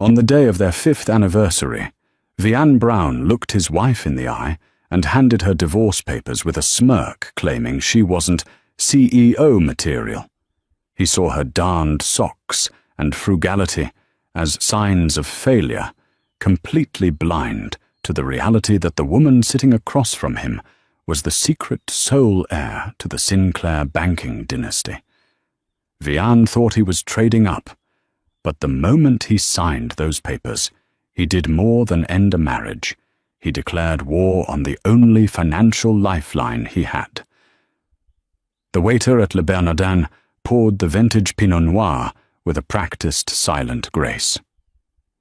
On the day of their 5th anniversary, Vianne Brown looked his wife in the eye and handed her divorce papers with a smirk, claiming she wasn't CEO material. He saw her darned socks and frugality as signs of failure, completely blind to the reality that the woman sitting across from him was the secret sole heir to the Sinclair banking dynasty. Vianne thought he was trading up, but the moment he signed those papers, he did more than end a marriage. He declared war on the only financial lifeline he had. The waiter at Le Bernardin poured the vintage Pinot Noir with a practiced silent grace.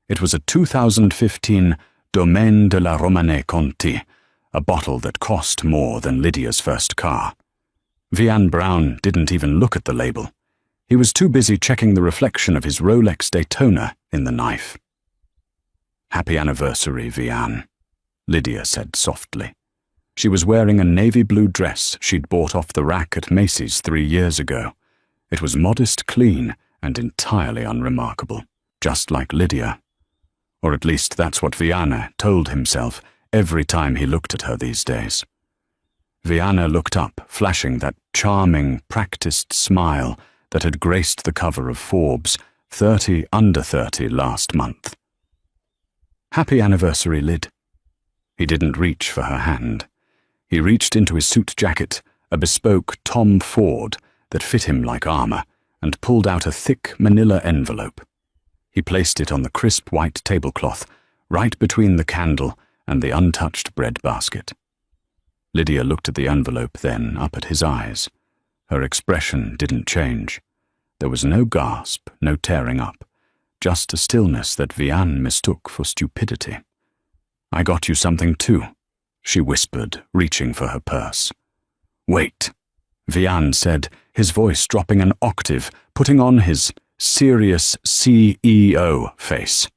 It was a 2015 Domaine de la Romanée Conti, a bottle that cost more than Lydia's first car. Vianne Brown didn't even look at the label. He was too busy checking the reflection of his Rolex Daytona in the knife. "Happy anniversary, Vianne," Lydia said softly. She was wearing a navy blue dress she'd bought off the rack at Macy's 3 years ago. It was modest, clean, and entirely unremarkable, just like Lydia. Or at least that's what Vianne told himself every time he looked at her these days. Vianne looked up, flashing that charming, practiced smile that had graced the cover of Forbes 30 Under 30 last month. "Happy anniversary, Lyd." He didn't reach for her hand. He reached into his suit jacket, a bespoke Tom Ford that fit him like armor, and pulled out a thick manila envelope. He placed it on the crisp white tablecloth, right between the candle and the untouched bread basket. Lydia looked at the envelope, then up at his eyes. Her expression didn't change. There was no gasp, no tearing up, just a stillness that Vianne mistook for stupidity. "I got you something too," she whispered, reaching for her purse. "Wait," Vianne said, his voice dropping an octave, putting on his serious CEO face.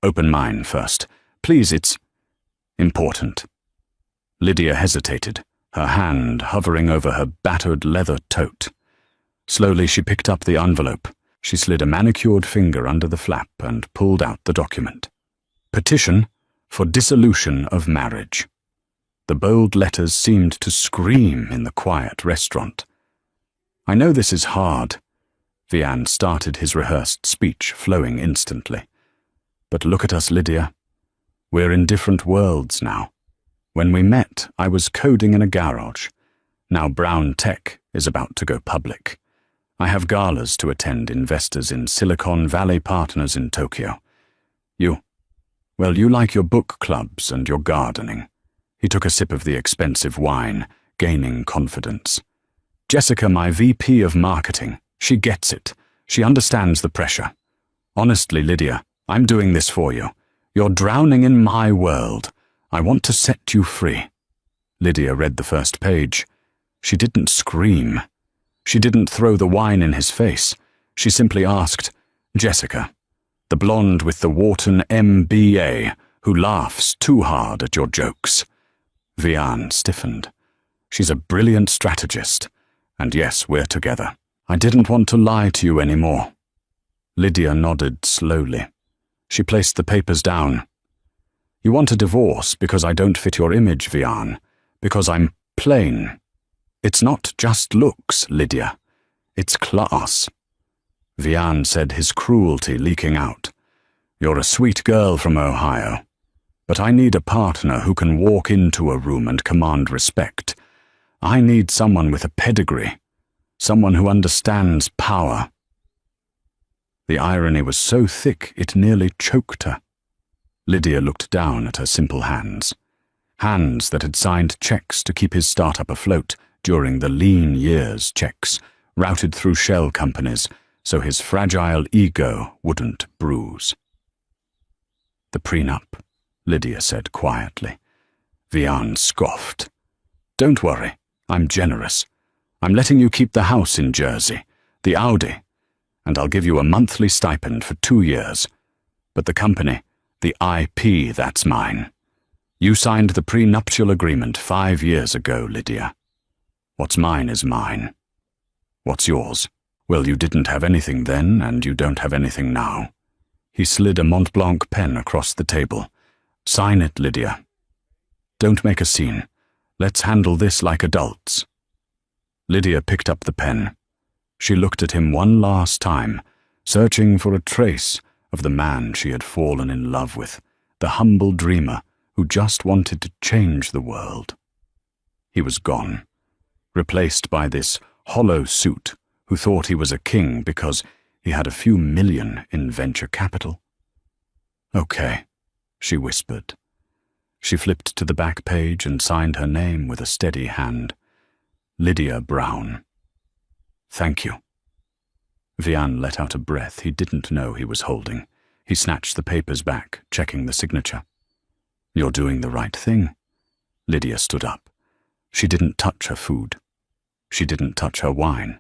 "Open mine first. Please, it's important." Lydia hesitated, her hand hovering over her battered leather tote. Slowly she picked up the envelope. She slid a manicured finger under the flap and pulled out the document. "Petition for dissolution of marriage." The bold letters seemed to scream in the quiet restaurant. "I know this is hard." Vianne started his rehearsed speech, flowing instantly. "But look at us, Lydia. We're in different worlds now. When we met, I was coding in a garage. Now Brown Tech is about to go public. I have galas to attend investors in Silicon Valley partners in Tokyo. You like your book clubs and your gardening." He took a sip of the expensive wine, gaining confidence. "Jessica, my VP of marketing, she gets it. She understands the pressure. Honestly, Lydia, I'm doing this for you. You're drowning in my world. I want to set you free." Lydia read the first page. She didn't scream. She didn't throw the wine in his face. She simply asked, "Jessica, the blonde with the Wharton MBA who laughs too hard at your jokes." Vianne stiffened. "She's a brilliant strategist. And yes, we're together. I didn't want to lie to you anymore." Lydia nodded slowly. She placed the papers down. "You want a divorce because I don't fit your image, Vianne, because I'm plain. It's not just looks, Lydia. It's class." Vianne said, his cruelty leaking out. "You're a sweet girl from Ohio, but I need a partner who can walk into a room and command respect. I need someone with a pedigree, someone who understands power." The irony was so thick it nearly choked her. Lydia looked down at her simple hands. Hands that had signed checks to keep his startup afloat during the lean years checks, routed through shell companies so his fragile ego wouldn't bruise. "The prenup," Lydia said quietly. Vianne scoffed. "Don't worry, I'm generous. I'm letting you keep the house in Jersey, the Audi, and I'll give you a monthly stipend for 2 years. But the company, the IP, that's mine. You signed the prenuptial agreement 5 years ago, Lydia. What's mine is mine. What's yours? Well, you didn't have anything then, and you don't have anything now. He slid a Mont Blanc pen across the table. "Sign it, Lydia. Don't make a scene. Let's handle this like adults." Lydia picked up the pen. She looked at him one last time, searching for a trace of the man she had fallen in love with, the humble dreamer who just wanted to change the world. He was gone, replaced by this hollow suit who thought he was a king because he had a few million in venture capital. "Okay," she whispered. She flipped to the back page and signed her name with a steady hand. Lydia Brown. "Thank you." Vian let out a breath he didn't know he was holding. He snatched the papers back, checking the signature. "You're doing the right thing." Lydia stood up. She didn't touch her food. She didn't touch her wine.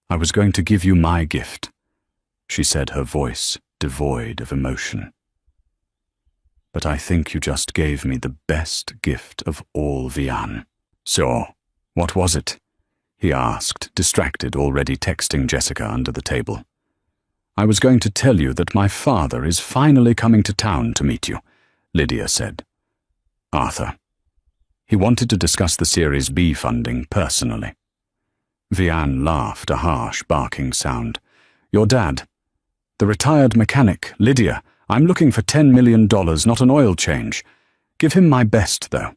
"I was going to give you my gift," she said, her voice devoid of emotion. "But I think you just gave me the best gift of all, Vian." "So, what was it?" he asked, distracted, already texting Jessica under the table. "I was going to tell you that my father is finally coming to town to meet you," Lydia said. "Arthur. He wanted to discuss the Series B funding personally." Vian laughed, a harsh, barking sound. "Your dad. The retired mechanic, Lydia. I'm looking for $10 million, not an oil change. Give him my best, though."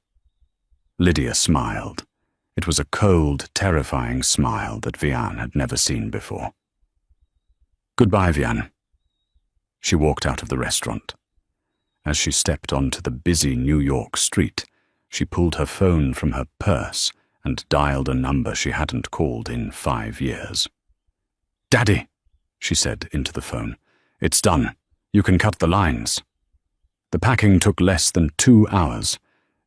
Lydia smiled. It was a cold, terrifying smile that Vian had never seen before. "Goodbye, Vian." She walked out of the restaurant. As she stepped onto the busy New York street, she pulled her phone from her purse and dialed a number she hadn't called in 5 years. "Daddy," she said into the phone. "It's done. You can cut the lines." The packing took less than 2 hours.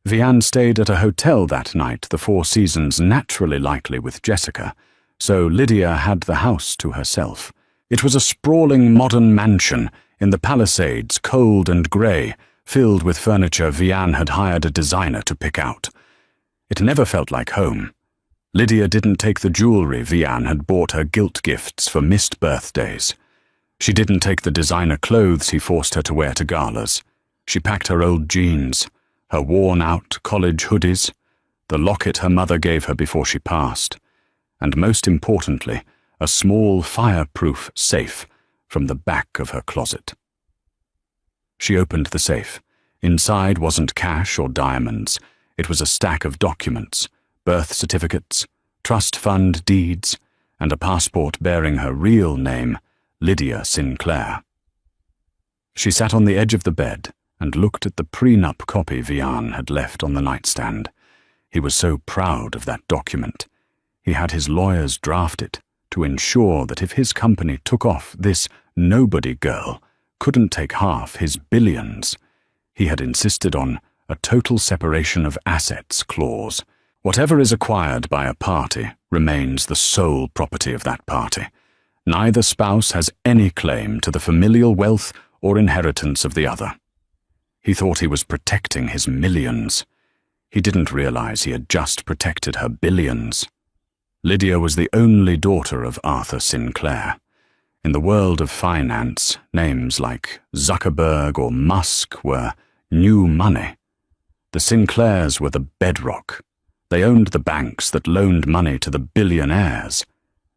Vian stayed at a hotel that night, the Four Seasons, naturally likely with Jessica, so Lydia had the house to herself. It was a sprawling modern mansion in the Palisades, cold and grey, filled with furniture Vian had hired a designer to pick out. It never felt like home. Lydia didn't take the jewelry Vian had bought her guilt gifts for missed birthdays. She didn't take the designer clothes he forced her to wear to galas. She packed her old jeans, her worn-out college hoodies, the locket her mother gave her before she passed, and most importantly, a small fireproof safe from the back of her closet. She opened the safe. Inside wasn't cash or diamonds. It was a stack of documents, birth certificates, trust fund deeds, and a passport bearing her real name, Lydia Sinclair. She sat on the edge of the bed and looked at the prenup copy Vian had left on the nightstand. He was so proud of that document. He had his lawyers draft it to ensure that if his company took off this nobody girl, couldn't take half his billions. He had insisted on a total separation of assets clause. Whatever is acquired by a party remains the sole property of that party. Neither spouse has any claim to the familial wealth or inheritance of the other. He thought he was protecting his millions. He didn't realize he had just protected her billions. Lydia was the only daughter of Arthur Sinclair. In the world of finance, names like Zuckerberg or Musk were new money. The Sinclairs were the bedrock. They owned the banks that loaned money to the billionaires.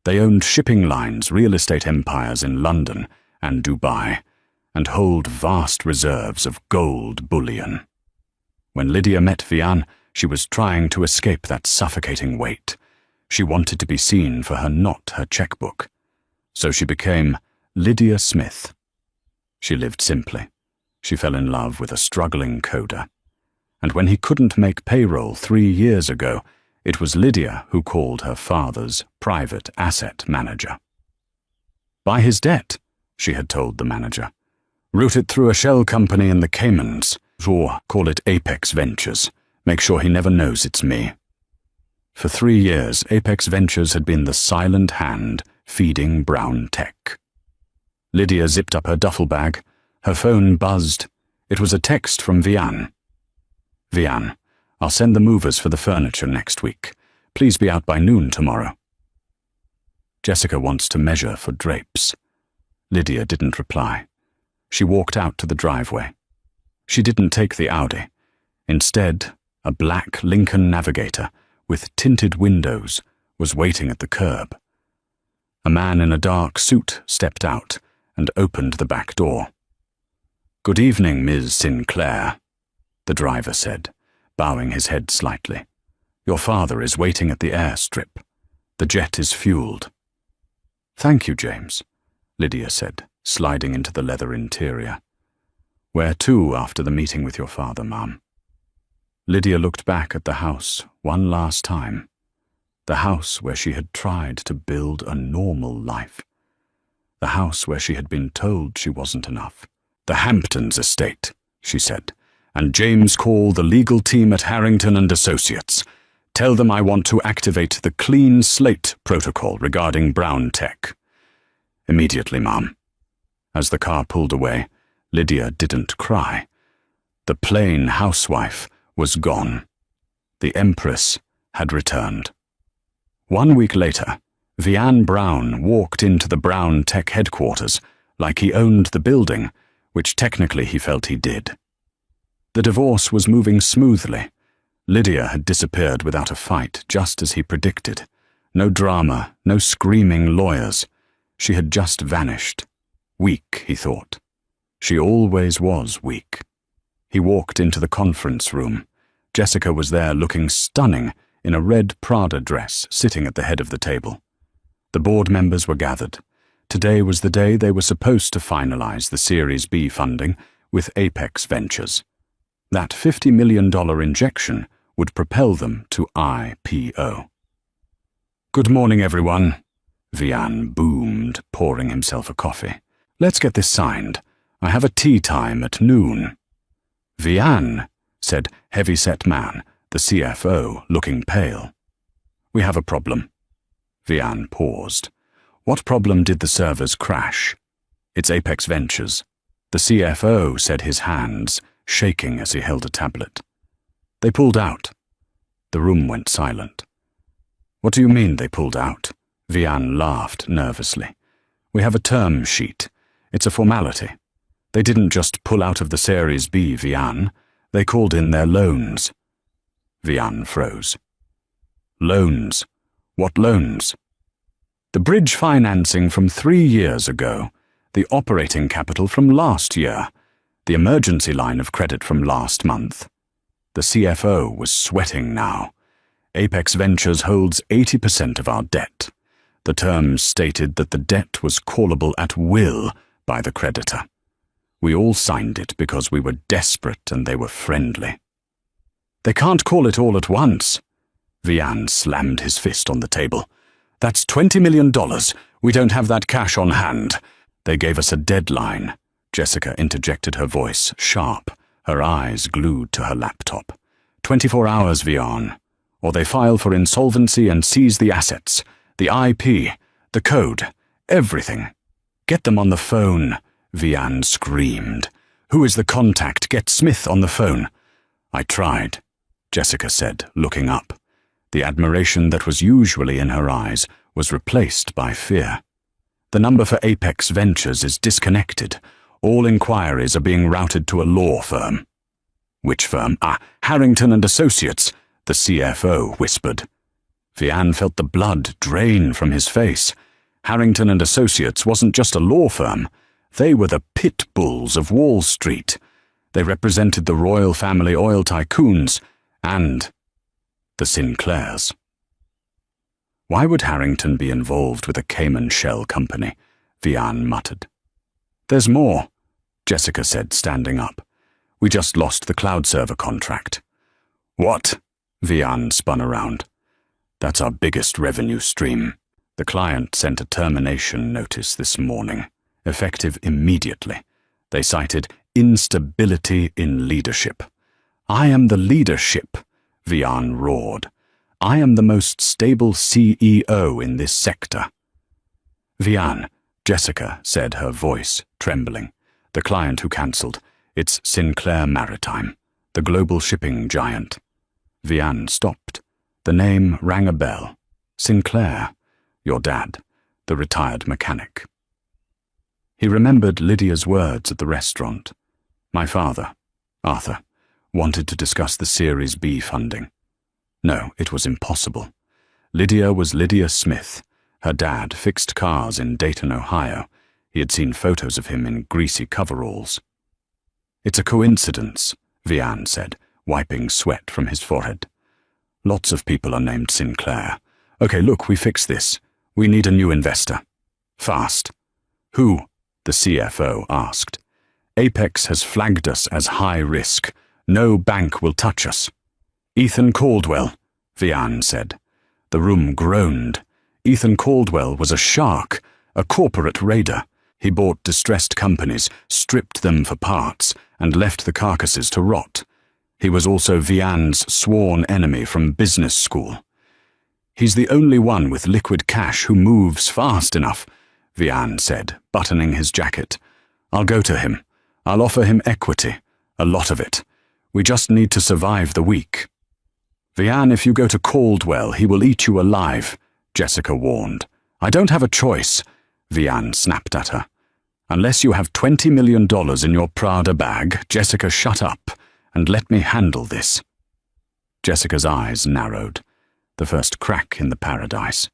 They owned shipping lines, real estate empires in London and Dubai, and hold vast reserves of gold bullion. When Lydia met Vian, she was trying to escape that suffocating weight. She wanted to be seen for her, not her checkbook. So she became Lydia Smith. She lived simply. She fell in love with a struggling coder. And when he couldn't make payroll 3 years ago, it was Lydia who called her father's private asset manager. "Buy his debt," she had told the manager. "Route it through a shell company in the Caymans, or call it Apex Ventures. Make sure he never knows it's me." For 3 years, Apex Ventures had been the silent hand feeding brown tech. Lydia zipped up her duffel bag. Her phone buzzed. It was a text from Vian. "Vian, I'll send the movers for the furniture next week. Please be out by noon tomorrow." Jessica wants to measure for drapes. Lydia didn't reply. She walked out to the driveway. She didn't take the Audi. Instead, a black Lincoln Navigator with tinted windows was waiting at the curb. A man in a dark suit stepped out and opened the back door. "Good evening, Ms. Sinclair," the driver said, bowing his head slightly. "Your father is waiting at the airstrip. The jet is fueled." "Thank you, James," Lydia said, sliding into the leather interior. "Where to after the meeting with your father, Mum?" Lydia looked back at the house one last time. The house where she had tried to build a normal life. The house where she had been told she wasn't enough. "The Hamptons estate," she said, "and James, call the legal team at Harrington and Associates. Tell them I want to activate the clean slate protocol regarding Brown Tech." "Immediately, Mum." As the car pulled away, Lydia didn't cry. The plain housewife was gone. The Empress had returned. 1 week later, Vian Brown walked into the Brown Tech headquarters like he owned the building, which technically he felt he did. The divorce was moving smoothly. Lydia had disappeared without a fight, just as he predicted. No drama, no screaming lawyers. She had just vanished. Weak, he thought. She always was weak. He walked into the conference room. Jessica was there looking stunning in a red Prada dress, sitting at the head of the table. The board members were gathered. Today was the day they were supposed to finalize the Series B funding with Apex Ventures. That $50 million injection would propel them to IPO. "Good morning, everyone," Vian boomed, pouring himself a coffee. "Let's get this signed. I have a tea time at noon." "Vian," said heavy-set man, the CFO, looking pale. "We have a problem." Vian paused. "What problem did the servers crash?" "It's Apex Ventures." The CFO said, his hands shaking as he held a tablet. "They pulled out." The room went silent. "What do you mean they pulled out?" Vian laughed nervously. "We have a term sheet. It's a formality. They didn't just pull out of the Series B, Vian. They called in their loans." Vian froze. "Loans? What loans?" "The bridge financing from 3 years ago, the operating capital from last year, the emergency line of credit from last month." The CFO was sweating now. "Apex Ventures holds 80% of our debt. The terms stated that the debt was callable at will by the creditor. We all signed it because we were desperate and they were friendly." "They can't call it all at once." Vian slammed his fist on the table. "That's $20 million. We don't have that cash on hand." "They gave us a deadline," Jessica interjected, her voice sharp, her eyes glued to her laptop. 24 hours, Vian, or they file for insolvency and seize the assets, the IP, the code, everything." "Get them on the phone," Vian screamed. "Who is the contact? Get Smith on the phone." "I tried," Jessica said, looking up. The admiration that was usually in her eyes was replaced by fear. "The number for Apex Ventures is disconnected. All inquiries are being routed to a law firm." "Which firm?" "Harrington and Associates," the CFO whispered. Vian felt the blood drain from his face. Harrington and Associates wasn't just a law firm. They were the pit bulls of Wall Street. They represented the royal family oil tycoons and the Sinclairs. "Why would Harrington be involved with a Cayman shell company?" Vian muttered. "There's more," Jessica said, standing up. "We just lost the cloud server contract." "What?" Vian spun around. "That's our biggest revenue stream. The client sent a termination notice this morning, effective immediately. They cited instability in leadership." "I am the leadership," Vian roared. "I am the most stable CEO in this sector." "Vian," Jessica said, her voice trembling. "The client who cancelled. It's Sinclair Maritime, the global shipping giant." Vian stopped. The name rang a bell. "Sinclair. Your dad, the retired mechanic." He remembered Lydia's words at the restaurant. My father, Arthur, wanted to discuss the Series B funding. No, it was impossible. Lydia was Lydia Smith. Her dad fixed cars in Dayton, Ohio. He had seen photos of him in greasy coveralls. It's a coincidence, Vian said, wiping sweat from his forehead. Lots of people are named Sinclair. Okay, look, we fix this. We need a new investor. Fast. Who? The CFO asked. Apex has flagged us as high risk. No bank will touch us. Ethan Caldwell, Vian said. The room groaned. Ethan Caldwell was a shark, a corporate raider. He bought distressed companies, stripped them for parts, and left the carcasses to rot. He was also Vian's sworn enemy from business school. He's the only one with liquid cash who moves fast enough, Vian said, buttoning his jacket. I'll go to him. I'll offer him equity, a lot of it. We just need to survive the week. Vian, if you go to Caldwell, he will eat you alive, Jessica warned. I don't have a choice, Vian snapped at her. Unless you have $20 million in your Prada bag, Jessica, shut up and let me handle this. Jessica's eyes narrowed, the first crack in the paradise.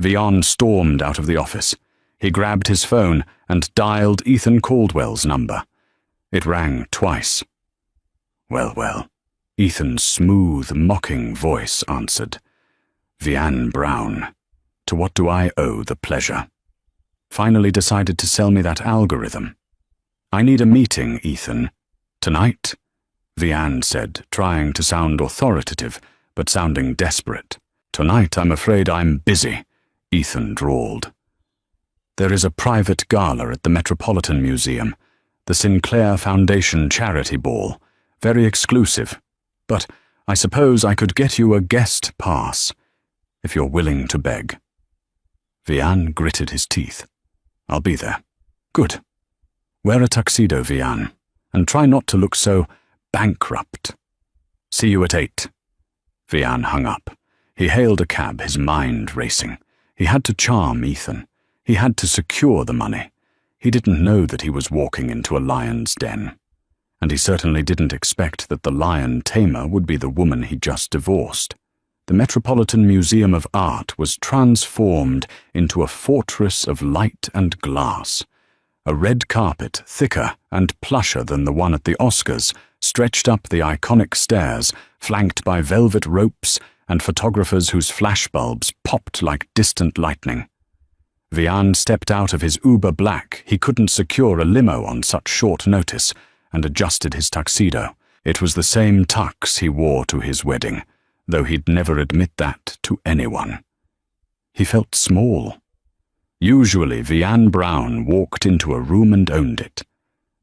Vian stormed out of the office. He grabbed his phone and dialed Ethan Caldwell's number. It rang twice. Well, Ethan's smooth, mocking voice answered. Vian Brown, to what do I owe the pleasure? Finally decided to sell me that algorithm. I need a meeting, Ethan. Tonight? Vian said, trying to sound authoritative, but sounding desperate. Tonight, I'm afraid I'm busy, Ethan drawled. There is a private gala at the Metropolitan Museum, the Sinclair Foundation Charity Ball, very exclusive, but I suppose I could get you a guest pass, if you're willing to beg. Vian gritted his teeth. I'll be there. Good. Wear a tuxedo, Vian, and try not to look so bankrupt. See you at 8. Vian hung up. He hailed a cab, his mind racing. He had to charm Ethan. He had to secure the money. He didn't know that he was walking into a lion's den. And he certainly didn't expect that the lion tamer would be the woman he just divorced. The Metropolitan Museum of Art was transformed into a fortress of light and glass. A red carpet, thicker and plusher than the one at the Oscars, stretched up the iconic stairs, flanked by velvet ropes and photographers whose flashbulbs popped like distant lightning. Vian stepped out of his Uber Black. He couldn't secure a limo on such short notice, and adjusted his tuxedo. It was the same tux he wore to his wedding, though he'd never admit that to anyone. He felt small. Usually Vian Brown walked into a room and owned it.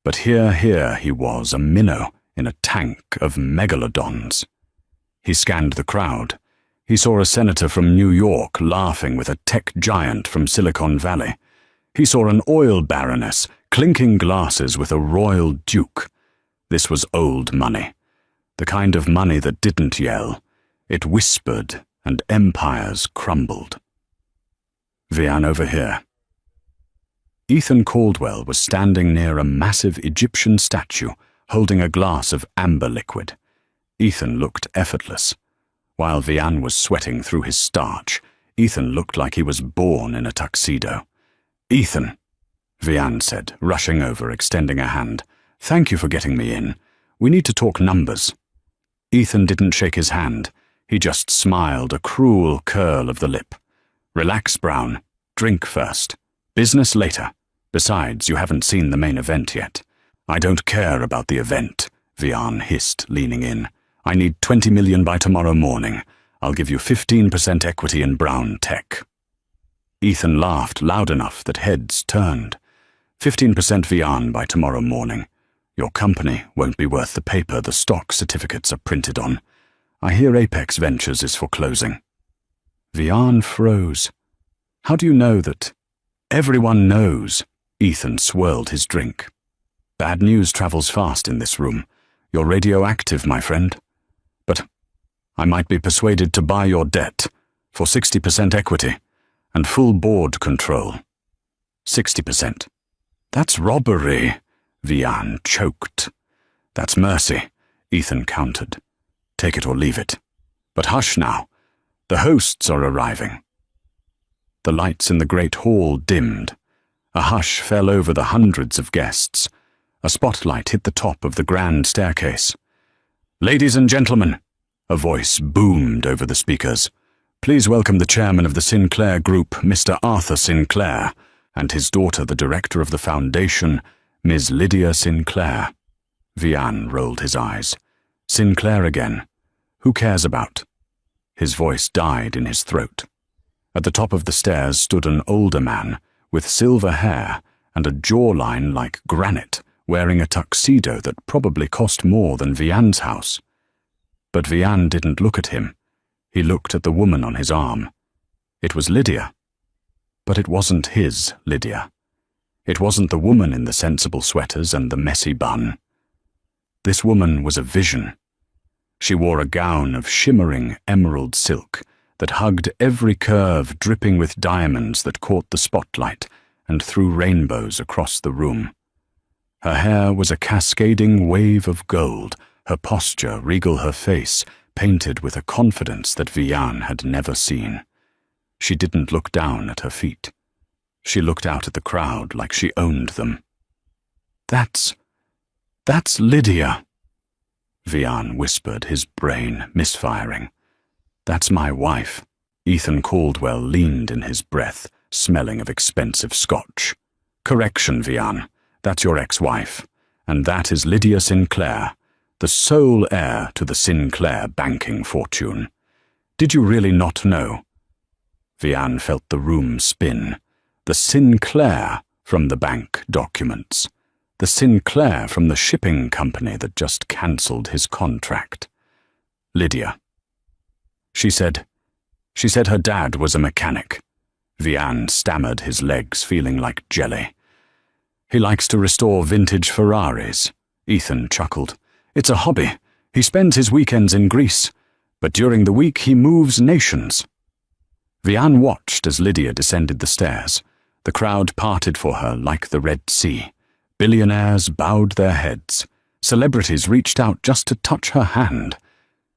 But here he was, a minnow in a tank of megalodons. He scanned the crowd. He saw a senator from New York laughing with a tech giant from Silicon Valley. He saw an oil baroness clinking glasses with a royal duke. This was old money, the kind of money that didn't yell. It whispered, and empires crumbled. Vian, over here. Ethan Caldwell was standing near a massive Egyptian statue, holding a glass of amber liquid. Ethan looked effortless. While Vian was sweating through his starch, Ethan looked like he was born in a tuxedo. Ethan, Vian said, rushing over, extending a hand. Thank you for getting me in. We need to talk numbers. Ethan didn't shake his hand. He just smiled, a cruel curl of the lip. Relax, Brown. Drink first. Business later. Besides, you haven't seen the main event yet. I don't care about the event, Vian hissed, leaning in. I need $20 million by tomorrow morning. I'll give you 15% equity in Brown Tech. Ethan laughed loud enough that heads turned. 15% Vian by tomorrow morning. Your company won't be worth the paper the stock certificates are printed on. I hear Apex Ventures is foreclosing. Vian froze. How do you know that? Everyone knows. Ethan swirled his drink. Bad news travels fast in this room. You're radioactive, my friend. But I might be persuaded to buy your debt for 60% equity and full board control. 60%. That's robbery, Vian choked. That's mercy, Ethan countered. Take it or leave it. But hush now. The hosts are arriving. The lights in the great hall dimmed. A hush fell over the hundreds of guests. A spotlight hit the top of the grand staircase. Ladies and gentlemen, a voice boomed over the speakers. Please welcome the chairman of the Sinclair Group, Mr. Arthur Sinclair, and his daughter, the director of the foundation, Ms. Lydia Sinclair. Vian rolled his eyes. Sinclair again. Who cares about? His voice died in his throat. At the top of the stairs stood an older man, with silver hair and a jawline like granite, wearing a tuxedo that probably cost more than Vian's house. But Vian didn't look at him. He looked at the woman on his arm. It was Lydia. But it wasn't his Lydia. It wasn't the woman in the sensible sweaters and the messy bun. This woman was a vision. She wore a gown of shimmering emerald silk that hugged every curve, dripping with diamonds that caught the spotlight and threw rainbows across the room. Her hair was a cascading wave of gold, her posture, regal, her face, painted with a confidence that Vian had never seen. She didn't look down at her feet. She looked out at the crowd like she owned them. That's Lydia, Vian whispered, his brain misfiring. That's my wife. Ethan Caldwell leaned in his breath, smelling of expensive scotch. Correction, Vian. That's your ex-wife. And that is Lydia Sinclair, the sole heir to the Sinclair banking fortune. Did you really not know? Vian felt the room spin. The Sinclair from the bank documents. The Sinclair from the shipping company that just cancelled his contract. Lydia. She said her dad was a mechanic. Vian stammered, his legs feeling like jelly. He likes to restore vintage Ferraris. Ethan chuckled. It's a hobby. He spends his weekends in Greece, but during the week he moves nations. Vian watched as Lydia descended the stairs. The crowd parted for her like the Red Sea. Billionaires bowed their heads. Celebrities reached out just to touch her hand.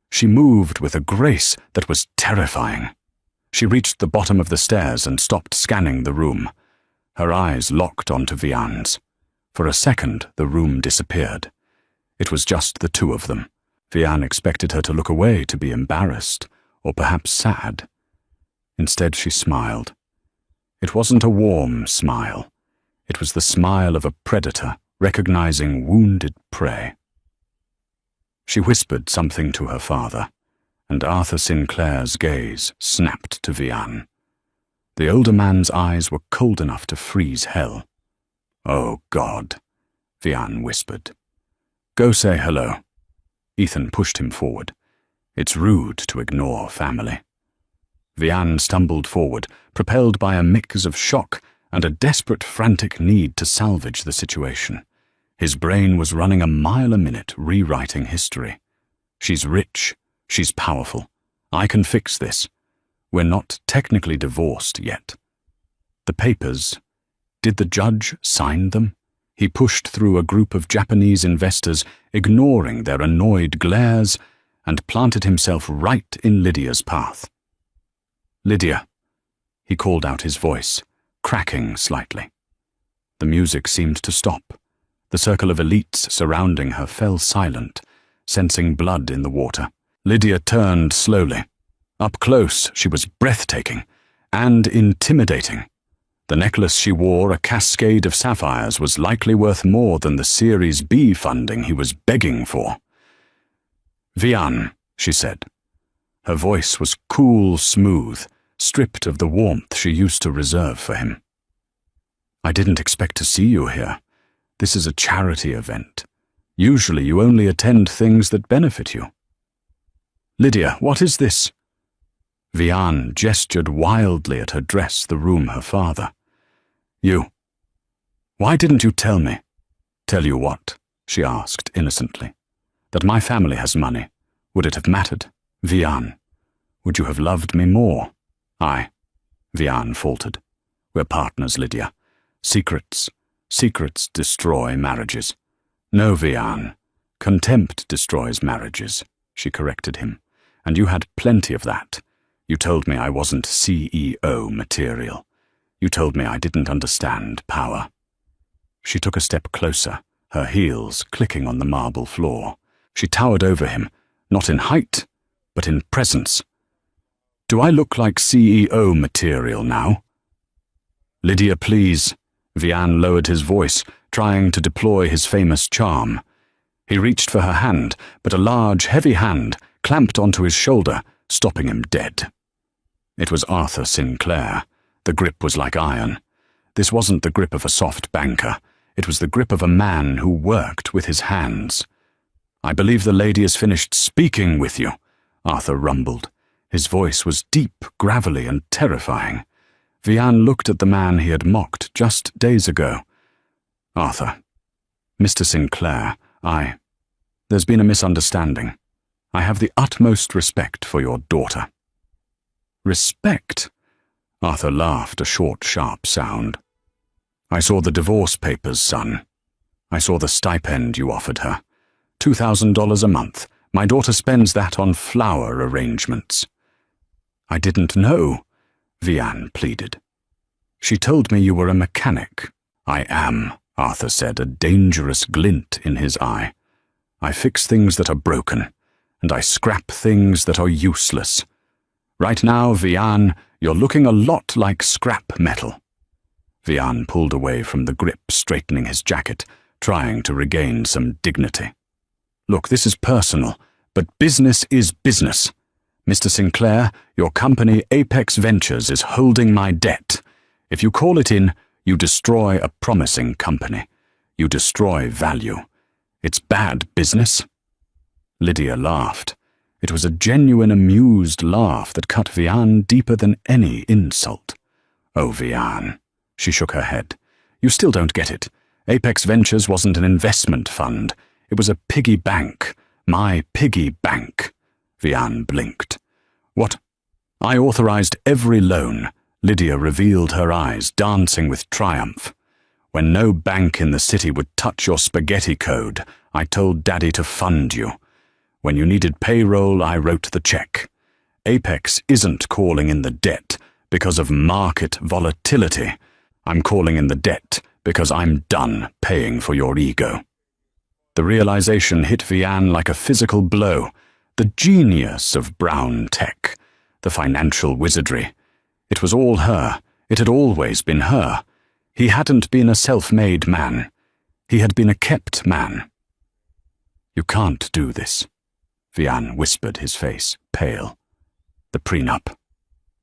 She moved with a grace that was terrifying. She reached the bottom of the stairs and stopped scanning the room. Her eyes locked onto Vian's. For a second, the room disappeared. It was just the two of them. Vian expected her to look away, to be embarrassed, or perhaps sad. Instead, she smiled. It wasn't a warm smile. It was the smile of a predator recognizing wounded prey. She whispered something to her father, and Arthur Sinclair's gaze snapped to Vian. The older man's eyes were cold enough to freeze hell. Oh, God, Vian whispered. Go say hello. Ethan pushed him forward. It's rude to ignore family. Vian stumbled forward, propelled by a mix of shock and a desperate, frantic need to salvage the situation. His brain was running a mile a minute, rewriting history. She's rich. She's powerful. I can fix this. We're not technically divorced yet. The papers. Did the judge sign them? He pushed through a group of Japanese investors, ignoring their annoyed glares, and planted himself right in Lydia's path. Lydia. He called out, his voice cracking slightly. The music seemed to stop. The circle of elites surrounding her fell silent, sensing blood in the water. Lydia turned slowly. Up close, she was breathtaking and intimidating. The necklace she wore, a cascade of sapphires, was likely worth more than the Series B funding he was begging for. Vian, she said. Her voice was cool, smooth, stripped of the warmth she used to reserve for him. I didn't expect to see you here. This is a charity event. Usually you only attend things that benefit you. Lydia, what is this? Vian gestured wildly at her dress, the room her father. You. Why didn't you tell me? Tell you what? She asked innocently. That my family has money. Would it have mattered? Vian. Would you have loved me more? Vian faltered. We're partners, Lydia. Secrets. Secrets destroy marriages. No, Vian. Contempt destroys marriages, she corrected him. And you had plenty of that. You told me I wasn't CEO material. You told me I didn't understand power. She took a step closer, her heels clicking on the marble floor. She towered over him, not in height, but in presence. Do I look like CEO material now? Lydia, please. Vian lowered his voice, trying to deploy his famous charm. He reached for her hand, but a large, heavy hand clamped onto his shoulder, stopping him dead. It was Arthur Sinclair. The grip was like iron. This wasn't the grip of a soft banker. It was the grip of a man who worked with his hands. I believe the lady has finished speaking with you, Arthur rumbled. His voice was deep, gravelly, and terrifying. Vian looked at the man he had mocked just days ago. Arthur, Mr. Sinclair, there's been a misunderstanding. I have the utmost respect for your daughter. Respect? Arthur laughed, a short, sharp sound. I saw the divorce papers, son. I saw the stipend you offered her. $2,000 a month. My daughter spends that on flower arrangements. I didn't know, Vian pleaded. She told me you were a mechanic. I am, Arthur said, a dangerous glint in his eye. I fix things that are broken, and I scrap things that are useless. Right now, Vian, you're looking a lot like scrap metal. Vian pulled away from the grip, straightening his jacket, trying to regain some dignity. Look, this is personal, but business is business. Mr. Sinclair, your company Apex Ventures is holding my debt. If you call it in, you destroy a promising company. You destroy value. It's bad business. Lydia laughed. It was a genuine, amused laugh that cut Vian deeper than any insult. Oh, Vian. She shook her head. You still don't get it. Apex Ventures wasn't an investment fund. It was a piggy bank. My piggy bank. Vian blinked. What? I authorized every loan. Lydia revealed her eyes, dancing with triumph. When no bank in the city would touch your spaghetti code, I told Daddy to fund you. When you needed payroll, I wrote the check. Apex isn't calling in the debt because of market volatility. I'm calling in the debt because I'm done paying for your ego. The realization hit Vian like a physical blow. The genius of Brown Tech, the financial wizardry. It was all her. It had always been her. He hadn't been a self-made man. He had been a kept man. You can't do this, Vian whispered, his face pale. The prenup.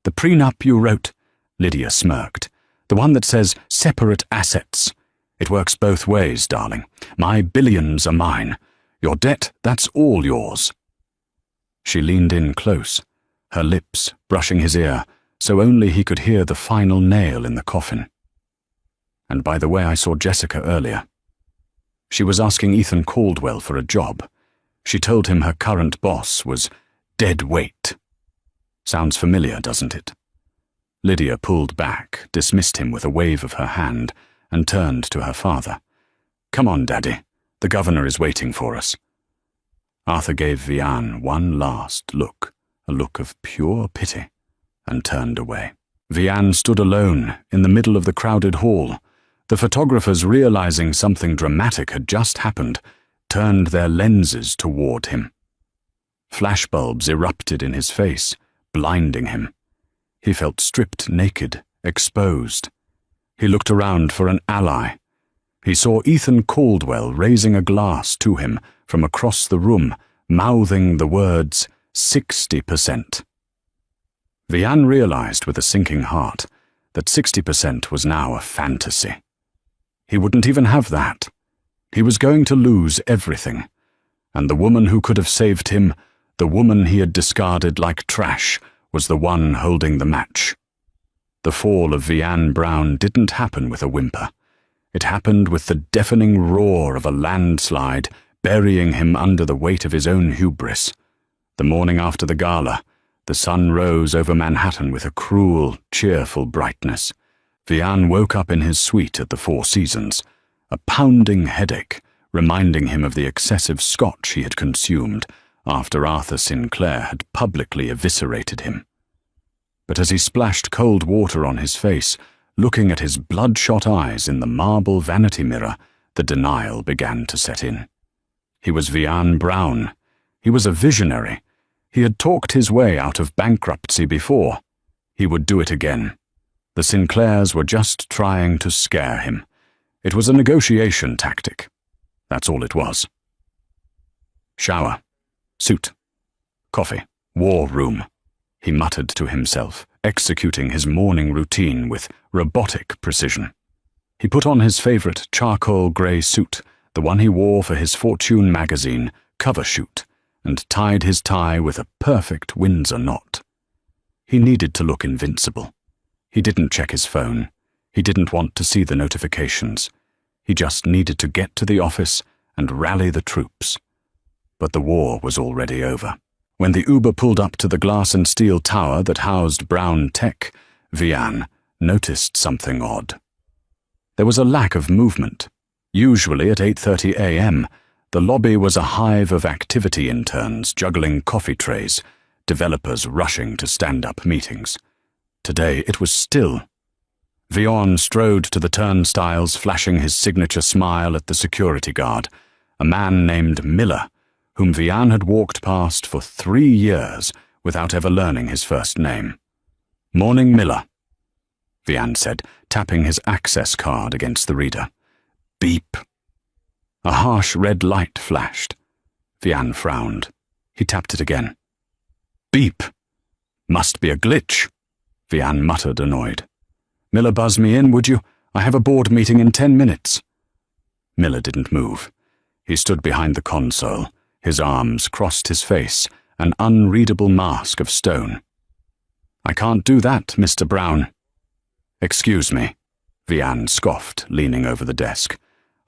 The prenup you wrote, Lydia smirked. The one that says separate assets. It works both ways, darling. My billions are mine. Your debt, that's all yours. She leaned in close, her lips brushing his ear, so only he could hear the final nail in the coffin. And by the way, I saw Jessica earlier. She was asking Ethan Caldwell for a job. She told him her current boss was dead weight. Sounds familiar, doesn't it? Lydia pulled back, dismissed him with a wave of her hand, and turned to her father. Come on, Daddy. The governor is waiting for us. Arthur gave Vian one last look, a look of pure pity, and turned away. Vian stood alone in the middle of the crowded hall. The photographers, realizing something dramatic had just happened, turned their lenses toward him. Flashbulbs erupted in his face, blinding him. He felt stripped naked, exposed. He looked around for an ally. He saw Ethan Caldwell raising a glass to him from across the room, mouthing the words, 60%. Vian realized with a sinking heart that 60% was now a fantasy. He wouldn't even have that. He was going to lose everything. And the woman who could have saved him, the woman he had discarded like trash, was the one holding the match. The fall of Vian Brown didn't happen with a whimper. It happened with the deafening roar of a landslide, burying him under the weight of his own hubris. The morning after the gala, the sun rose over Manhattan with a cruel, cheerful brightness. Vian woke up in his suite at the Four Seasons, a pounding headache, reminding him of the excessive scotch he had consumed after Arthur Sinclair had publicly eviscerated him. But as he splashed cold water on his face, looking at his bloodshot eyes in the marble vanity mirror, the denial began to set in. He was Vian Brown. He was a visionary. He had talked his way out of bankruptcy before. He would do it again. The Sinclairs were just trying to scare him. It was a negotiation tactic. That's all it was. Shower. Suit. Coffee. War room. He muttered to himself, executing his morning routine with robotic precision. He put on his favorite charcoal grey suit, the one he wore for his Fortune magazine cover shoot, and tied his tie with a perfect Windsor knot. He needed to look invincible. He didn't check his phone. He didn't want to see the notifications. He just needed to get to the office and rally the troops. But the war was already over. When the Uber pulled up to the glass and steel tower that housed Brown Tech, Vian noticed something odd. There was a lack of movement. Usually at 8:30 a.m., the lobby was a hive of activity interns juggling coffee trays, developers rushing to stand-up meetings. Today it was still. Vian strode to the turnstiles, flashing his signature smile at the security guard, a man named Miller, whom Vian had walked past for 3 years without ever learning his first name. "Morning, Miller," Vian said, tapping his access card against the reader. Beep. A harsh red light flashed. Vian frowned. He tapped it again. Beep. Must be a glitch, Vian muttered, annoyed. "Miller, buzz me in, would you? I have a board meeting in 10 minutes. Miller didn't move. He stood behind the console, his arms crossed his face, an unreadable mask of stone. "I can't do that, Mr. Brown." "Excuse me," Vian scoffed, leaning over the desk.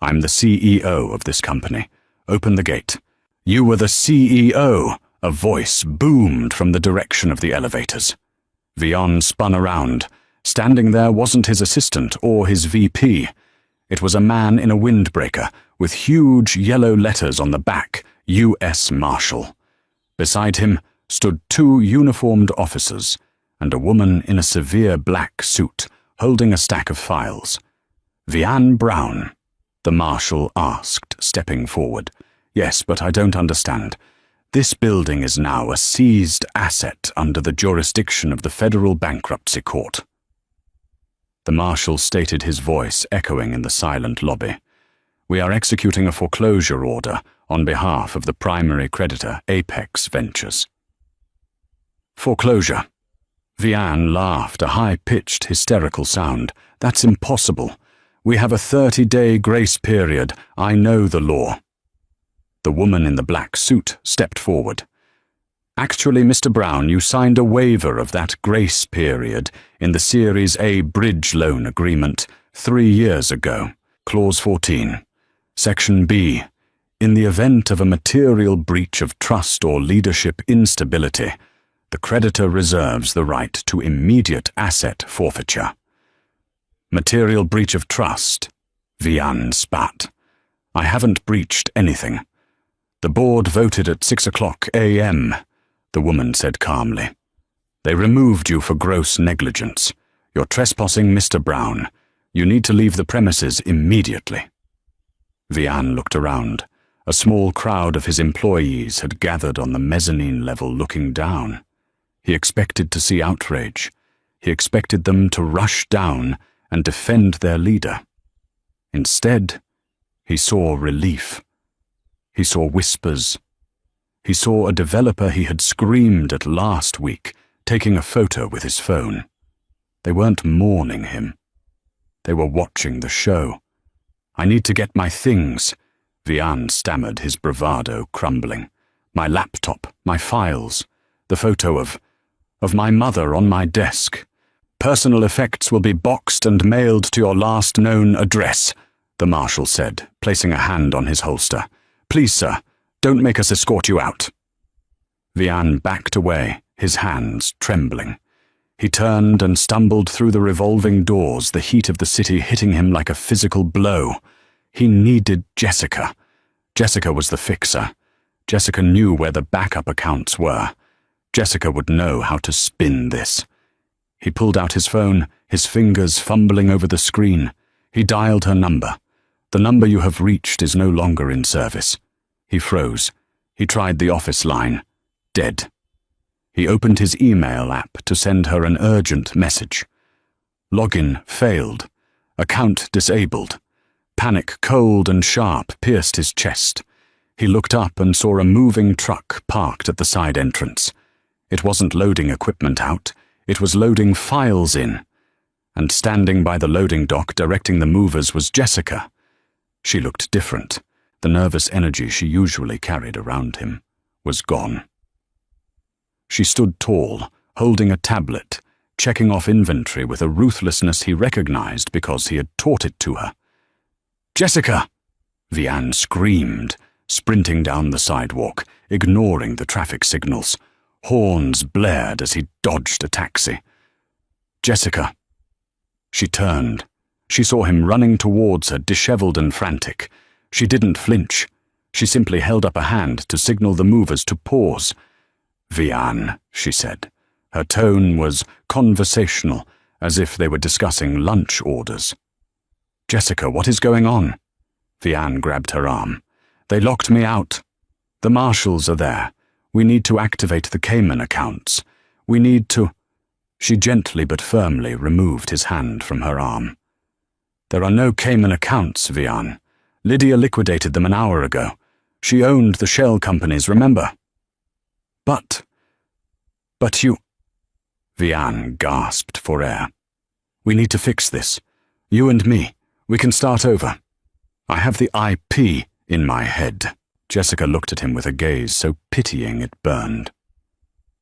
"I'm the CEO of this company. Open the gate." "You were the CEO!" A voice boomed from the direction of the elevators. Vian spun around. Standing there wasn't his assistant or his VP. It was a man in a windbreaker, with huge yellow letters on the back, U.S. Marshal. Beside him stood 2 uniformed officers, and a woman in a severe black suit, holding a stack of files. "Vian Brown?" the Marshal asked, stepping forward. "Yes, but I don't understand. This building is now a seized asset under the jurisdiction of the Federal Bankruptcy Court." The Marshal stated, his voice echoing in the silent lobby. "We are executing a foreclosure order on behalf of the primary creditor, Apex Ventures." "Foreclosure?" Vian laughed, a high-pitched, hysterical sound. "That's impossible. We have a 30-day grace period. I know the law." The woman in the black suit stepped forward. "Actually, Mr. Brown, you signed a waiver of that grace period in the Series A bridge loan agreement 3 years ago. Clause 14. Section B. In the event of a material breach of trust or leadership instability, the creditor reserves the right to immediate asset forfeiture." "Material breach of trust?" Vian spat. "I haven't breached anything. The board voted at 6:00 a.m., the woman said calmly. "They removed you for gross negligence. You're trespassing, Mr. Brown. You need to leave the premises immediately." Vian looked around. A small crowd of his employees had gathered on the mezzanine level looking down. He expected to see outrage. He expected them to rush down and defend their leader. Instead, he saw relief. He saw whispers. He saw a developer he had screamed at last week, taking a photo with his phone. They weren't mourning him. They were watching the show. "I need to get my things," Vian stammered, his bravado crumbling. "My laptop, my files, the photo of my mother on my desk. Personal effects will be boxed and mailed to your last known address," the Marshal said, placing a hand on his holster. "Please, sir, don't make us escort you out." Vian backed away, his hands trembling. He turned and stumbled through the revolving doors, the heat of the city hitting him like a physical blow. He needed Jessica. Jessica was the fixer. Jessica knew where the backup accounts were. Jessica would know how to spin this. He pulled out his phone, his fingers fumbling over the screen. He dialed her number. The number you have reached is no longer in service. He froze. He tried the office line. Dead. He opened his email app to send her an urgent message. Login failed. Account disabled. Panic, cold and sharp, pierced his chest. He looked up and saw a moving truck parked at the side entrance. It wasn't loading equipment out. It was loading files in. And standing by the loading dock directing the movers was Jessica. She looked different. The nervous energy she usually carried around him was gone. She stood tall, holding a tablet, checking off inventory with a ruthlessness he recognized because he had taught it to her. "Jessica!" Vian screamed, sprinting down the sidewalk, ignoring the traffic signals. Horns blared as he dodged a taxi. "Jessica!" She turned. She saw him running towards her, disheveled and frantic. She didn't flinch. She simply held up a hand to signal the movers to pause. "Vian," she said. Her tone was conversational, as if they were discussing lunch orders. "Jessica, what is going on?" Vian grabbed her arm. "They locked me out. The marshals are there. We need to activate the Cayman accounts. We need to—" She gently but firmly removed his hand from her arm. "There are no Cayman accounts, Vian. Lydia liquidated them an hour ago. She owned the shell companies, remember?" But you—" Vian gasped for air. "We need to fix this. You and me. We can start over. I have the IP in my head." Jessica looked at him with a gaze so pitying it burned.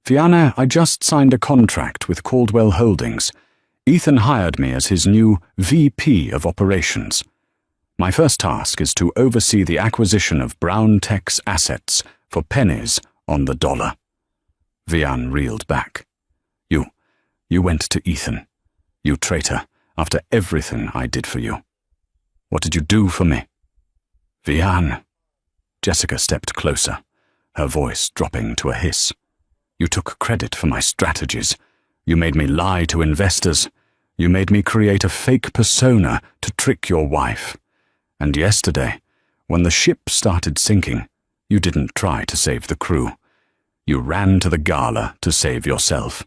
"Vian, I just signed a contract with Caldwell Holdings. Ethan hired me as his new VP of Operations. My first task is to oversee the acquisition of Brown Tech's assets for pennies on the dollar." Vian reeled back. You went to Ethan. You traitor, after everything I did for you. What did you do for me?" "Vian." Jessica stepped closer, her voice dropping to a hiss. "You took credit for my strategies. You made me lie to investors. You made me create a fake persona to trick your wife. And yesterday, when the ship started sinking, you didn't try to save the crew. You ran to the gala to save yourself.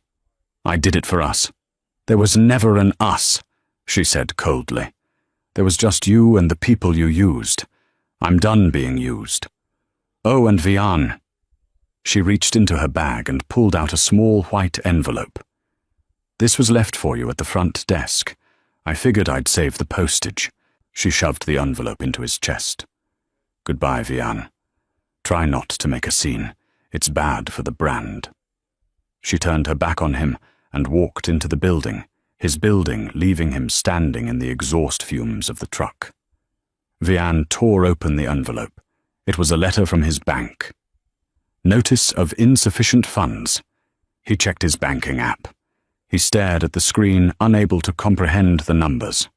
I did it for us." "There was never an us," she said coldly. "There was just you and the people you used. I'm done being used. Oh, and Vian." She reached into her bag and pulled out a small white envelope. "This was left for you at the front desk. I figured I'd save the postage." She shoved the envelope into his chest. "Goodbye, Vian. Try not to make a scene. It's bad for the brand." She turned her back on him and walked into the building, his building leaving him standing in the exhaust fumes of the truck. Vian tore open the envelope. It was a letter from his bank. Notice of insufficient funds. He checked his banking app. He stared at the screen, unable to comprehend the numbers.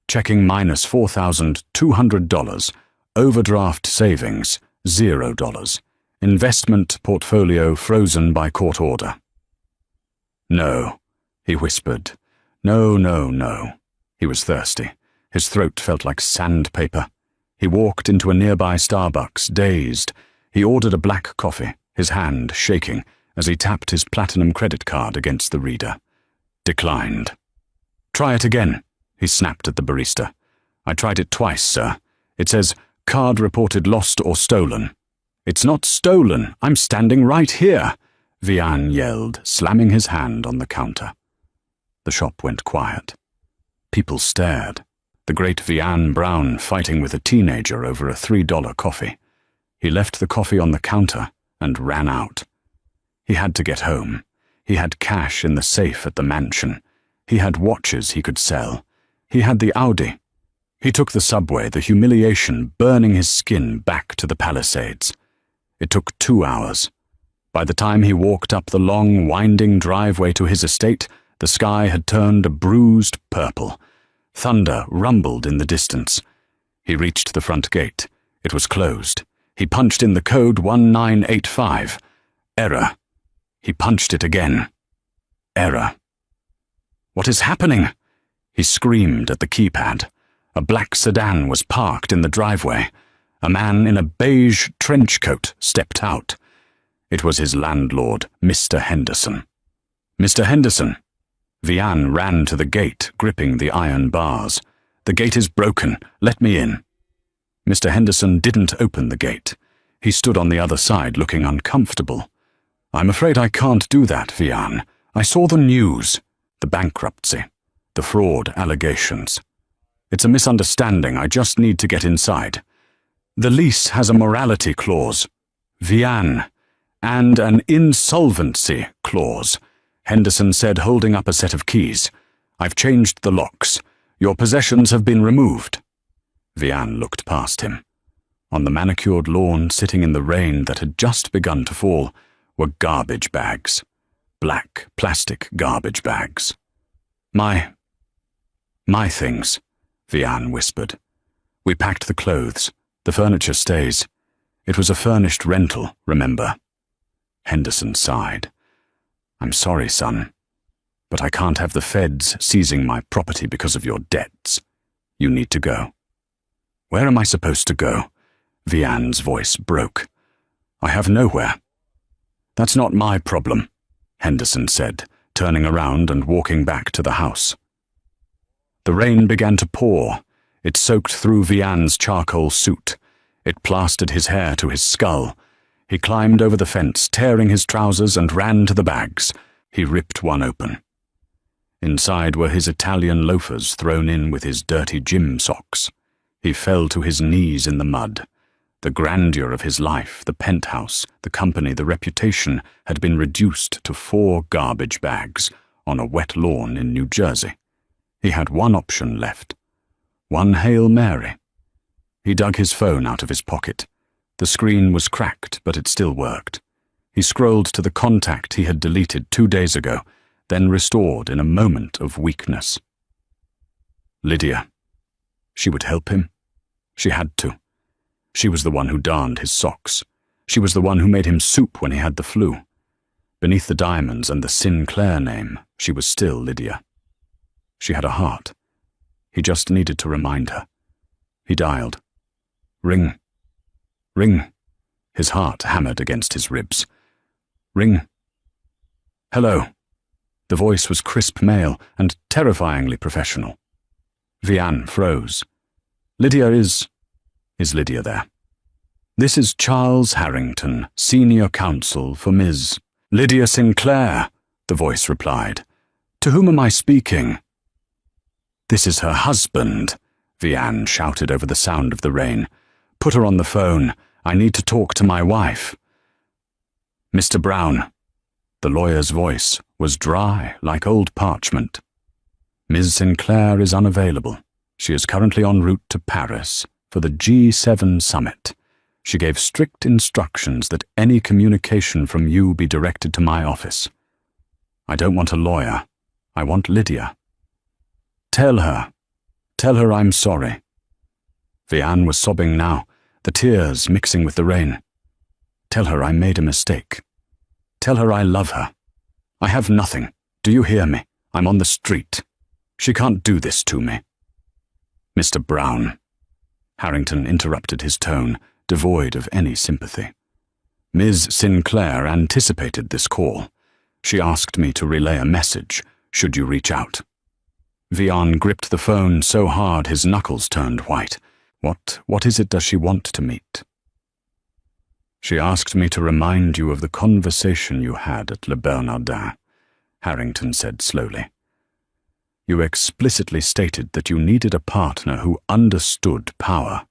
Checking minus $4,200. Overdraft savings, $0. Investment portfolio frozen by court order. "No," he whispered. "No, no, no." He was thirsty. His throat felt like sandpaper. He walked into a nearby Starbucks, dazed. He ordered a black coffee, his hand shaking as he tapped his platinum credit card against the reader. Declined. "Try it again," he snapped at the barista. "I tried it twice, sir. It says, card reported lost or stolen." "It's not stolen. I'm standing right here," Vian yelled, slamming his hand on the counter. The shop went quiet. People stared. The great Vian Brown fighting with a teenager over a $3 coffee. He left the coffee on the counter and ran out. He had to get home. He had cash in the safe at the mansion. He had watches he could sell. He had the Audi. He took the subway, the humiliation burning his skin back to the Palisades. It took 2 hours. By the time he walked up the long, winding driveway to his estate, the sky had turned a bruised purple. Thunder rumbled in the distance. He reached the front gate. It was closed. He punched in the code 1985. Error. He punched it again. Error. What is happening? He screamed at the keypad. A black sedan was parked in the driveway. A man in a beige trench coat stepped out. It was his landlord, Mr. Henderson. Mr. Henderson. Vian ran to the gate, gripping the iron bars. The gate is broken. Let me in. Mr. Henderson didn't open the gate. He stood on the other side, looking uncomfortable. I'm afraid I can't do that, Vian. I saw the news. The bankruptcy. The fraud allegations. It's a misunderstanding. I just need to get inside. The lease has a morality clause. Vian. And an insolvency clause. Henderson said, holding up a set of keys. I've changed the locks. Your possessions have been removed. Vian looked past him. On the manicured lawn, sitting in the rain that had just begun to fall, were garbage bags. Black plastic garbage bags. My things, Vian whispered. We packed the clothes. The furniture stays. It was a furnished rental, remember? Henderson sighed. I'm sorry, son, but I can't have the feds seizing my property because of your debts. You need to go. Where am I supposed to go? Vian's voice broke. I have nowhere. That's not my problem, Henderson said, turning around and walking back to the house. The rain began to pour. It soaked through Vian's charcoal suit. It plastered his hair to his skull. He climbed over the fence, tearing his trousers, and ran to the bags. He ripped one open. Inside were his Italian loafers thrown in with his dirty gym socks. He fell to his knees in the mud. The grandeur of his life, the penthouse, the company, the reputation, had been reduced to 4 garbage bags on a wet lawn in New Jersey. He had one option left. One Hail Mary. He dug his phone out of his pocket. The screen was cracked, but it still worked. He scrolled to the contact he had deleted 2 days ago, then restored in a moment of weakness. Lydia. She would help him. She had to. She was the one who darned his socks. She was the one who made him soup when he had the flu. Beneath the diamonds and the Sinclair name, she was still Lydia. She had a heart. He just needed to remind her. He dialed. Ring. Ring. His heart hammered against his ribs. Ring. Hello. The voice was crisp male and terrifyingly professional. Vian froze. Lydia is Lydia there? This is Charles Harrington, Senior Counsel for Ms. Lydia Sinclair, the voice replied. To whom am I speaking? This is her husband, Vian shouted over the sound of the rain. Put her on the phone. I need to talk to my wife. Mr. Brown. The lawyer's voice was dry like old parchment. Ms. Sinclair is unavailable. She is currently en route to Paris for the G7 summit. She gave strict instructions that any communication from you be directed to my office. I don't want a lawyer. I want Lydia. Tell her I'm sorry. Vian was sobbing now, the tears mixing with the rain. Tell her I made a mistake. Tell her I love her. I have nothing. Do you hear me? I'm on the street. She can't do this to me. Mr. Brown. Harrington interrupted his tone, devoid of any sympathy. Ms. Sinclair anticipated this call. She asked me to relay a message, should you reach out. Vian gripped the phone so hard his knuckles turned white. What is it does she want to meet? She asked me to remind you of the conversation you had at Le Bernardin, Harrington said slowly. You explicitly stated that you needed a partner who understood power.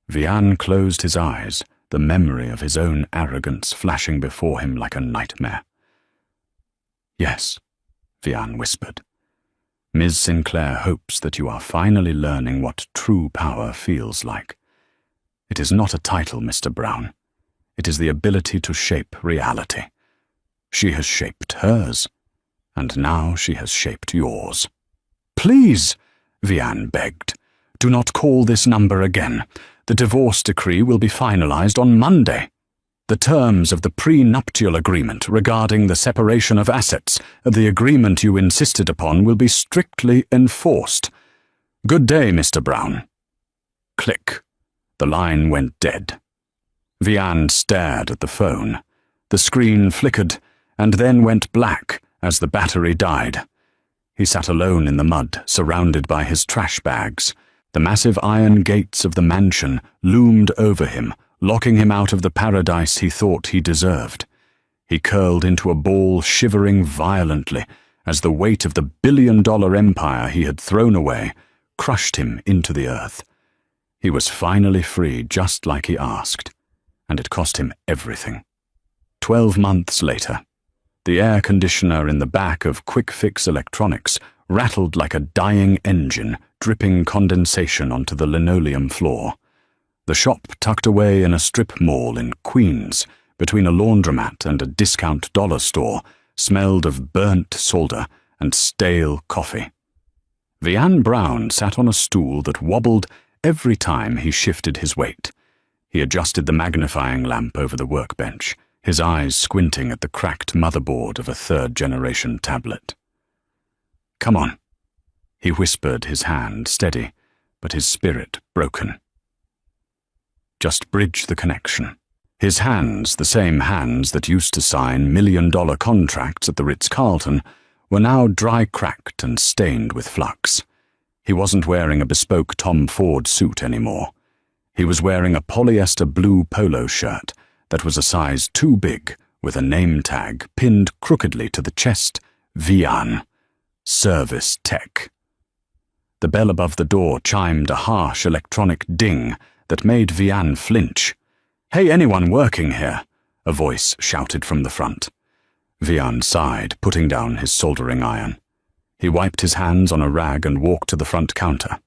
Vian closed his eyes, the memory of his own arrogance flashing before him like a nightmare. Yes, Vian whispered. Ms. Sinclair hopes that you are finally learning what true power feels like. It is not a title, Mr. Brown. It is the ability to shape reality. She has shaped hers, and now she has shaped yours. Please, Vian begged. Do not call this number again. The divorce decree will be finalized on Monday. The terms of the prenuptial agreement regarding the separation of assets, the agreement you insisted upon, will be strictly enforced. Good day, Mr. Brown." Click. The line went dead. Vian stared at the phone. The screen flickered and then went black as the battery died. He sat alone in the mud, surrounded by his trash bags. The massive iron gates of the mansion loomed over him, locking him out of the paradise he thought he deserved. He curled into a ball, shivering violently as the weight of the billion-dollar empire he had thrown away crushed him into the earth. He was finally free, just like he asked, and it cost him everything. 12 months later, the air conditioner in the back of Quick Fix Electronics rattled like a dying engine, dripping condensation onto the linoleum floor. The shop, tucked away in a strip mall in Queens, between a laundromat and a discount dollar store, smelled of burnt solder and stale coffee. Vian Brown sat on a stool that wobbled every time he shifted his weight. He adjusted the magnifying lamp over the workbench, his eyes squinting at the cracked motherboard of a third-generation tablet. "Come on," he whispered, his hand steady, but his spirit broken. Just bridge the connection. His hands, the same hands that used to sign million-dollar contracts at the Ritz-Carlton, were now dry-cracked and stained with flux. He wasn't wearing a bespoke Tom Ford suit anymore. He was wearing a polyester blue polo shirt that was a size too big, with a name tag pinned crookedly to the chest, Vian, Service Tech. The bell above the door chimed a harsh electronic ding that made Vian flinch. "Hey, anyone working here?" a voice shouted from the front. Vian sighed, putting down his soldering iron. He wiped his hands on a rag and walked to the front counter.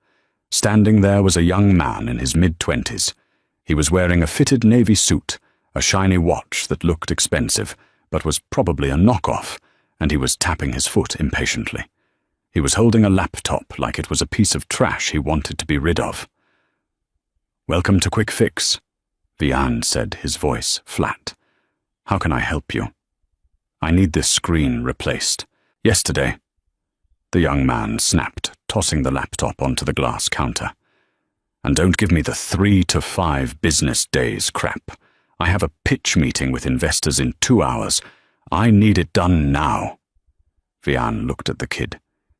Standing there was a young man in his mid-20s. He was wearing a fitted navy suit, a shiny watch that looked expensive, but was probably a knockoff, and he was tapping his foot impatiently. He was holding a laptop like it was a piece of trash he wanted to be rid of. "Welcome to Quick Fix," Vian said, his voice flat. "How can I help you?" "I need this screen replaced. Yesterday." The young man snapped, tossing the laptop onto the glass counter. "And don't give me the 3 to 5 business days crap. I have a pitch meeting with investors in 2 hours. I need it done now." Vian looked at the kid.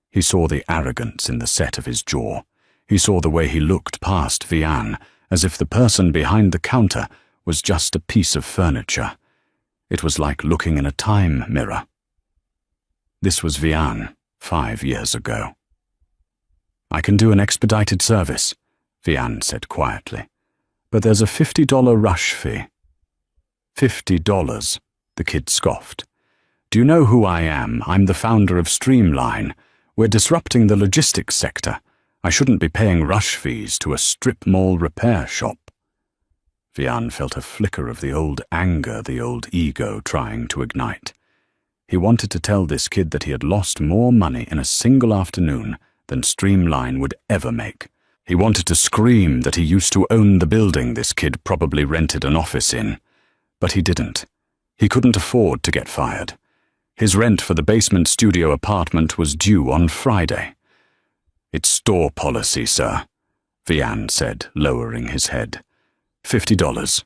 He saw the arrogance in the set of his jaw. He saw the way he looked past Vian, as if the person behind the counter was just a piece of furniture. It was like looking in a time mirror. This was Vian 5 years ago. "I can do an expedited service," Vian said quietly, "but there's a $50 rush fee." $50, the kid scoffed. "Do you know who I am? I'm the founder of Streamline. We're disrupting the logistics sector. I shouldn't be paying rush fees to a strip mall repair shop." Vian felt a flicker of the old anger, the old ego trying to ignite. He wanted to tell this kid that he had lost more money in a single afternoon than Streamline would ever make. He wanted to scream that he used to own the building this kid probably rented an office in. But he didn't. He couldn't afford to get fired. His rent for the basement studio apartment was due on Friday. "It's store policy, sir," Vian said, lowering his head. $50.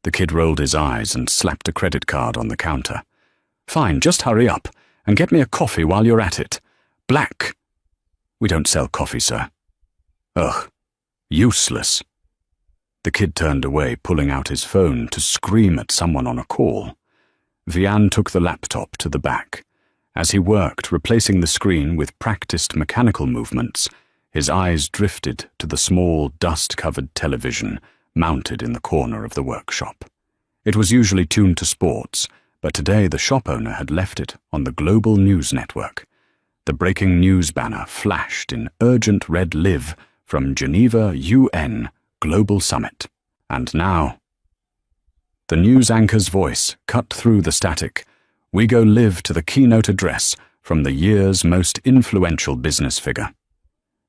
The kid rolled his eyes and slapped a credit card on the counter. "Fine, just hurry up and get me a coffee while you're at it. Black." "We don't sell coffee, sir." "Ugh, useless." The kid turned away, pulling out his phone to scream at someone on a call. Vian took the laptop to the back. As he worked, replacing the screen with practiced mechanical movements, his eyes drifted to the small, dust-covered television mounted in the corner of the workshop. It was usually tuned to sports, but today the shop owner had left it on the Global News Network. The breaking news banner flashed in urgent red live from Geneva UN Global Summit. And now, the news anchor's voice cut through the static. We go live to the keynote address from the year's most influential business figure.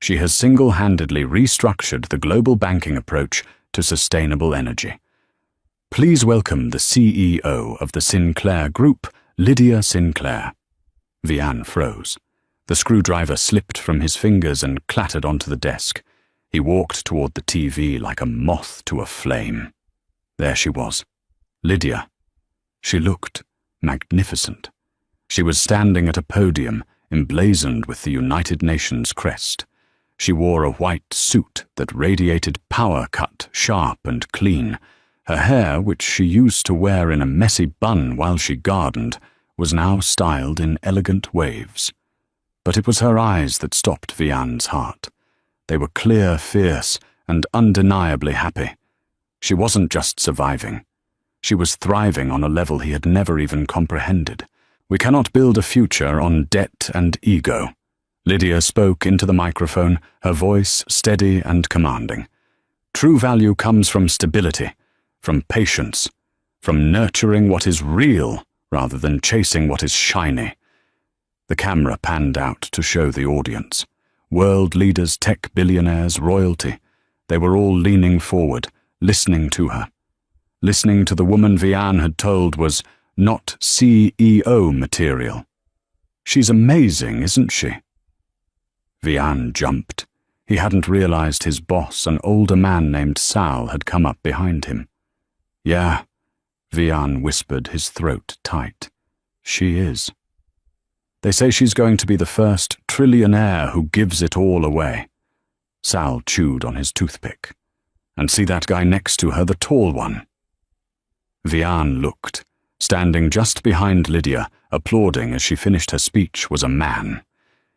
She has single-handedly restructured the global banking approach to sustainable energy. Please welcome the CEO of the Sinclair Group, Lydia Sinclair. Vian froze. The screwdriver slipped from his fingers and clattered onto the desk. He walked toward the TV like a moth to a flame. There she was. Lydia. She looked magnificent. She was standing at a podium emblazoned with the United Nations crest. She wore a white suit that radiated power, cut sharp and clean. Her hair, which she used to wear in a messy bun while she gardened, was now styled in elegant waves. But it was her eyes that stopped Vian's heart. They were clear, fierce, and undeniably happy. She wasn't just surviving. She was thriving on a level he had never even comprehended. We cannot build a future on debt and ego. Lydia spoke into the microphone, her voice steady and commanding. True value comes from stability, from patience, from nurturing what is real rather than chasing what is shiny. The camera panned out to show the audience. World leaders, tech billionaires, royalty. They were all leaning forward, listening to her. Listening to the woman Vian had told was not CEO material. She's amazing, isn't she? Vian jumped. He hadn't realized his boss, an older man named Sal, had come up behind him. Yeah, Vian whispered, his throat tight. She is. They say she's going to be the first trillionaire who gives it all away. Sal chewed on his toothpick. And see that guy next to her, the tall one? Vian looked. Standing just behind Lydia, applauding as she finished her speech, was a man.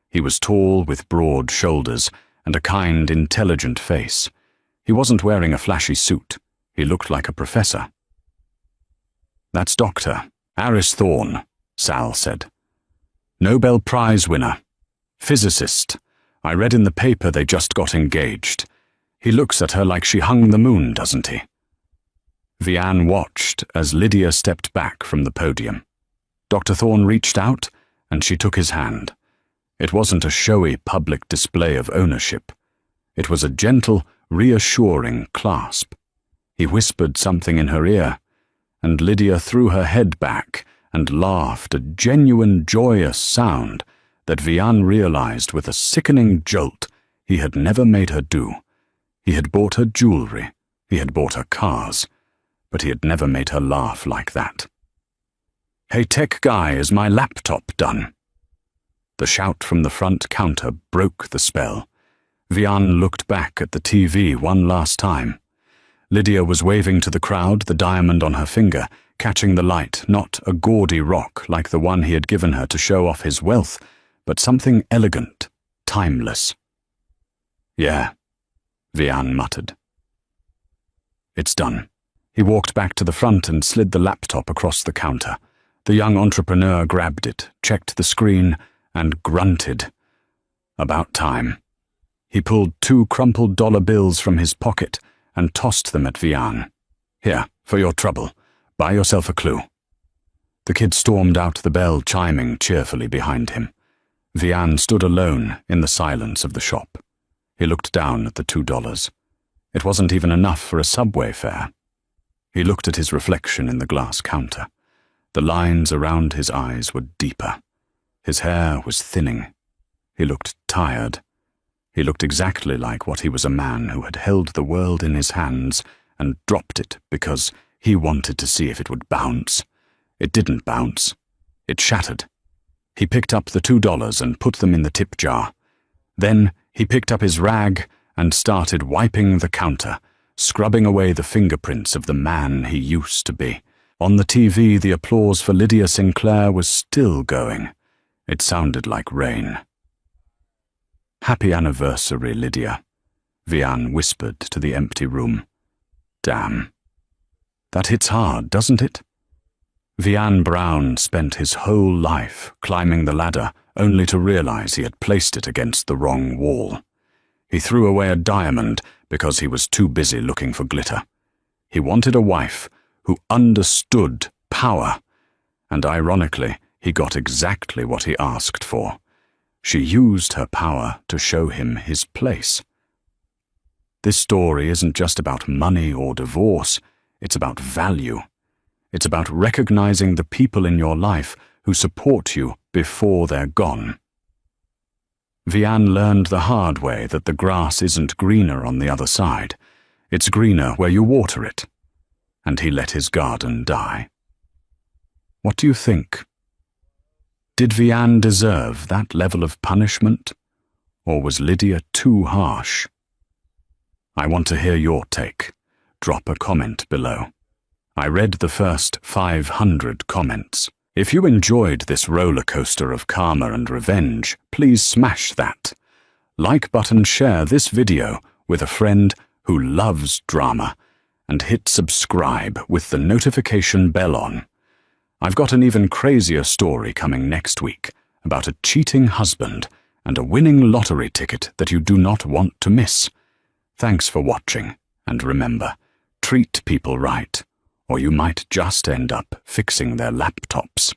He was tall, with broad shoulders, and a kind, intelligent face. He wasn't wearing a flashy suit. He looked like a professor. That's Dr. Aris Thorne, Sal said. Nobel Prize winner. Physicist. I read in the paper they just got engaged. He looks at her like she hung the moon, doesn't he? Vian watched as Lydia stepped back from the podium. Dr. Thorne reached out, and she took his hand. It wasn't a showy public display of ownership. It was a gentle, reassuring clasp. He whispered something in her ear, and Lydia threw her head back and laughed, a genuine, joyous sound that Vian realized with a sickening jolt he had never made her do. He had bought her jewelry, he had bought her cars, but he had never made her laugh like that. Hey, tech guy, is my laptop done? The shout from the front counter broke the spell. Vian looked back at the TV one last time. Lydia was waving to the crowd, the diamond on her finger, catching the light, not a gaudy rock like the one he had given her to show off his wealth, but something elegant, timeless. Yeah, Vian muttered. It's done. He walked back to the front and slid the laptop across the counter. The young entrepreneur grabbed it, checked the screen, and grunted. About time. He pulled 2 crumpled dollar bills from his pocket and tossed them at Vian. Here, for your trouble. Buy yourself a clue. The kid stormed out, the bell chiming cheerfully behind him. Vian stood alone in the silence of the shop. He looked down at the $2. It wasn't even enough for a subway fare. He looked at his reflection in the glass counter. The lines around his eyes were deeper. His hair was thinning. He looked tired. He looked exactly like what he was, a man who had held the world in his hands and dropped it because he wanted to see if it would bounce. It didn't bounce. It shattered. He picked up the $2 and put them in the tip jar. Then he picked up his rag and started wiping the counter, scrubbing away the fingerprints of the man he used to be. On the TV, the applause for Lydia Sinclair was still going. It sounded like rain. Happy anniversary, Lydia, Vian whispered to the empty room. Damn. That hits hard, doesn't it? Vian Brown spent his whole life climbing the ladder only to realize he had placed it against the wrong wall. He threw away a diamond because he was too busy looking for glitter. He wanted a wife who understood power, and ironically, he got exactly what he asked for. She used her power to show him his place. This story isn't just about money or divorce, it's about value. It's about recognizing the people in your life who support you before they're gone. Vian learned the hard way that the grass isn't greener on the other side. It's greener where you water it. And he let his garden die. What do you think? Did Vian deserve that level of punishment? Or was Lydia too harsh? I want to hear your take. Drop a comment below. I read the first 500 comments. If you enjoyed this roller coaster of karma and revenge, please smash that like button, share this video with a friend who loves drama, and hit subscribe with the notification bell on. I've got an even crazier story coming next week about a cheating husband and a winning lottery ticket that you do not want to miss. Thanks for watching, and remember, treat people right, or you might just end up fixing their laptops.